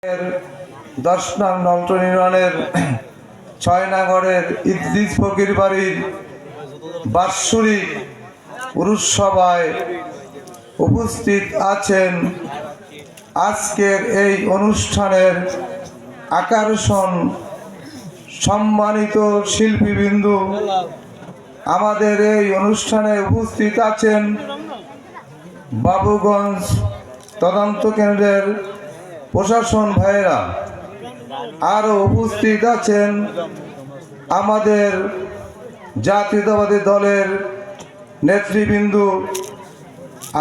10 নং নলটন ইউনিয়নের 6 নগরের ইদ্রিস ফকির বাড়ির বাৎসরিক পুরুষ সভায় উপস্থিত আছেন। আজকের এই অনুষ্ঠানের আকর্ষণ সম্মানিত শিল্পীবৃন্দু। আমাদের এই অনুষ্ঠানে উপস্থিত আছেন বাবুগঞ্জ তদন্ত কেন্দ্রের প্রশাসন ভাইয়েরা, আরও উপস্থিত আছেন আমাদের জাতীয়তাবাদী দলের নেতৃবৃন্দ,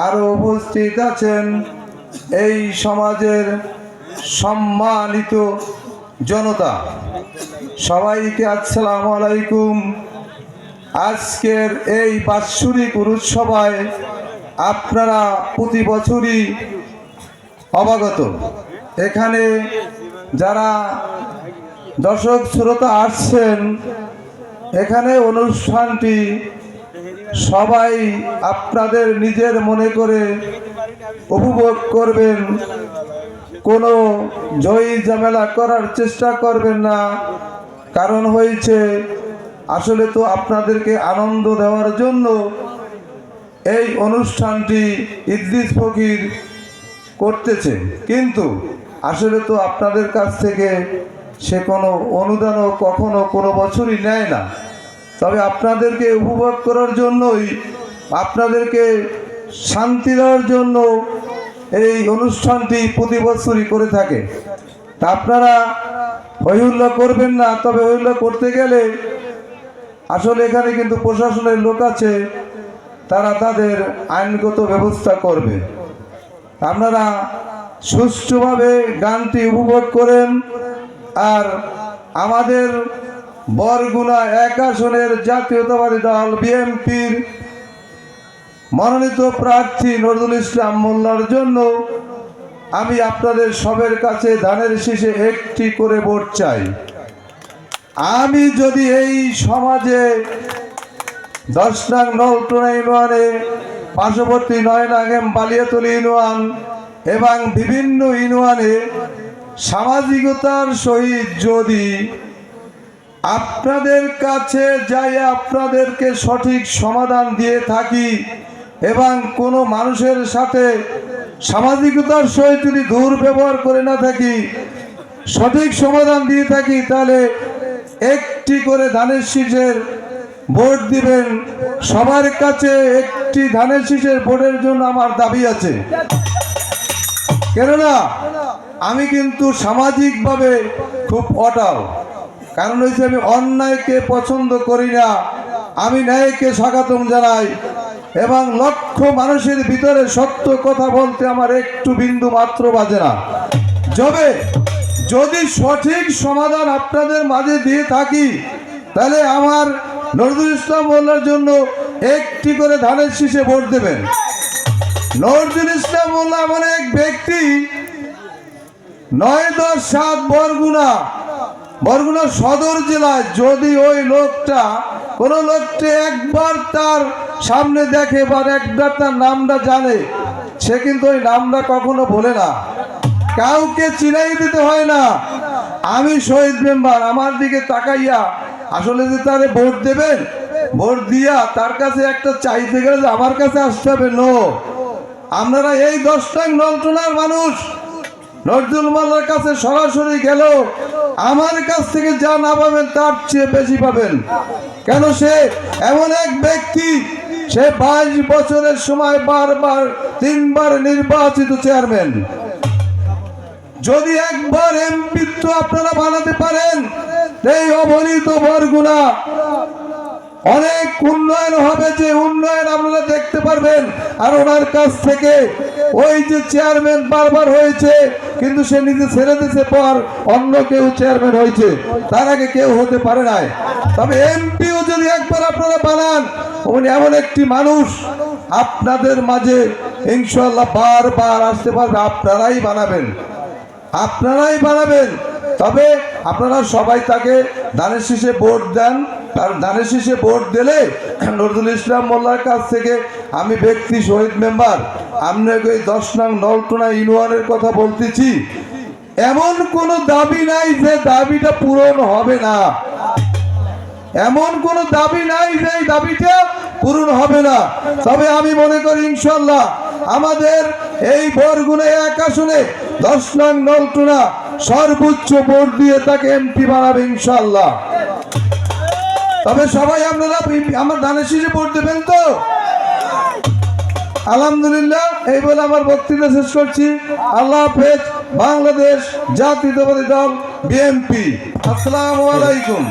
আরও উপস্থিত আছেন এই সমাজের সম্মানিত জনতা। সবাইকে আসসালামু আলাইকুম। আজকের এই বাৎসরিক উৎসবায় আপনারা প্রতি বছরই অবগত। এখানে যারা দর্শক শ্রোতা আসছেন, এখানে অনুষ্ঠানটি সবাই আপনাদের নিজের মনে করে উপভোগ করবেন। কোনো জয়ী ঝামেলা করার চেষ্টা করবেন না। কারণ হয়েছে, আসলে তো আপনাদেরকে আনন্দ দেওয়ার জন্য এই অনুষ্ঠানটি ইদ্রিস ফকির করতেছে, কিন্তু আসলে তো আপনাদের কাছ থেকে সে কোনো অনুদানও কখনো কোনো বছরই নেয় না। তবে আপনাদেরকে উপভোগ করার জন্যই, আপনাদেরকে শান্তি দেওয়ার জন্য এই অনুষ্ঠানটি প্রতি বছরই করে থাকে। তা আপনারা হইহুল্লা করবেন না। তবে হইহুল্লা করতে গেলে আসলে এখানে কিন্তু প্রশাসনের লোক আছে, তারা তাদের আইনগত ব্যবস্থা করবে। আপনারা সুষ্ঠুভাবে গানটি উপভোগ করেন। আর আমাদের বরগুনা 1 আসনের জাতীয়তাবাদী দল বিএনপির মনোনীত প্রার্থী নজরুল ইসলাম মোল্লার জন্য আমি আপনাদের সবের কাছে ধানের শীষে একটি করে ভোট চাই। আমি যদি এই সমাজে 10 নং নলটন ইউনিয়নে, পার্শ্ববর্তী 9 নং বালিয়াতলী ইউনিয়ন এবং বিভিন্ন ইউনিয়নে সামাজিকতার সহিত যদি আপনাদের কাছে যাই আপনাদেরকে সঠিক সমাধান দিয়ে থাকি এবং কোনো মানুষের সাথে সামাজিকতার সহিত যদি দুর্ব্যবহার করে না থাকি, সঠিক সমাধান দিয়ে থাকি, তাহলে একটি করে ধানের শীষের ভোট দিবেন। সবার কাছে একটি ধানের শীষের ভোটের জন্য আমার দাবি আছে। কেননা আমি কিন্তু সামাজিকভাবে খুব অটল। কারণ হচ্ছে, আমি অন্যায়কে পছন্দ করি না, আমি ন্যায়কে স্বাগতম জানাই এবং লক্ষ মানুষের ভিতরে সত্য কথা বলতে আমার একটু বিন্দু মাত্র বাজে না। যদি সঠিক সমাধান আপনাদের মাঝে দিয়ে থাকি, তাহলে আমার নজরুল ইসলাম মোল্লার জন্য একটি করে ধানের শীষে ভোট দেবেন। নজরুল ইসলাম মোল্লা এমন এক ব্যক্তি, 9-10-7 বরগুনা সদর জেলায় যদি ওই লোকটা, কোন লোকটা একবার তার সামনে দেখে বা একবার তার নামটা জানে, সে কিন্তু ওই নামটা কখনো বলে না, কাউকে চিনাই দিতে হয় না। আমি শহীদ মেম্বার, আমার দিকে তাকাইয়া আসলে যে তারে ভোট দেবেন, ভোট দিয়া তার কাছে একটা চাইতে গেলে যে আমার কাছে আসতে হবে, নো। আপনারা এই 10 নং নলটনার মানুষ নজরুল মোল্লার কাছে সরাসরি গেল আমার কাছ থেকে যা না পাবেন তার চেয়ে বেশি পাবেন। কেন? সে এমন এক ব্যক্তি, সে 22 বছরের সময় বারবার 3বার নির্বাচিত চেয়ারম্যান। যদি একবার এমপিত্ব আপনারা বানাতে পারেন, এই অবনীত বরগুনা অনেক উন্নয়ন হবে, যে উন্নয়ন আপনারা দেখতে পারবেন। আর ওনার কাছ থেকে ওই যে চেয়ারম্যান বারবার হয়েছে, কিন্তু সে নিজে ছেড়ে দিয়েছে, পর অন্য কেউ চেয়ারম্যান হয়েছে, তার আগে কেউ হতে পারে নাই। তবে এমপিও যদি একবার আপনারা বানান, উনি এমন একটি মানুষ আপনাদের মাঝে ইনশাআল্লাহ বারবার আসতে পারবে। আপনারাই বানাবেন। তবে আপনারা সবাই তাকে ধানের শীষে ভোট দেন। আর ধানের শীষে ভোট দিলে নজরুল ইসলাম মোল্লার কাছ থেকে আমি ব্যক্তি শহীদ মেম্বার, আপনাকে 10 নং নলটনা ইউনিয়নের কথা বলতেছি। এমন কোনো দাবি নাই যে দাবিটা পূরণ হবে না, এমন কোনো দাবি নাই যে এই দাবিটা পূরণ হবে না। তবে আমি মনে করি ইনশাল্লাহ আমাদের এই বরগুনা এক আসনে 10 নং নলটুনা সর্বোচ্চ ভোট দিয়ে তাকে এমপি বানাবে ইনশাল্লাহ। তবে সবাই আপনারা আমার ধানের শীষে ভোট দেবেন তো? আলহামদুলিল্লাহ, এই বলে আমার বক্তৃতা শেষ করছি। আল্লাহ হাফেজ। বাংলাদেশ জাতীয়তাবাদী দল বিএনপি। আসসালামু আলাইকুম।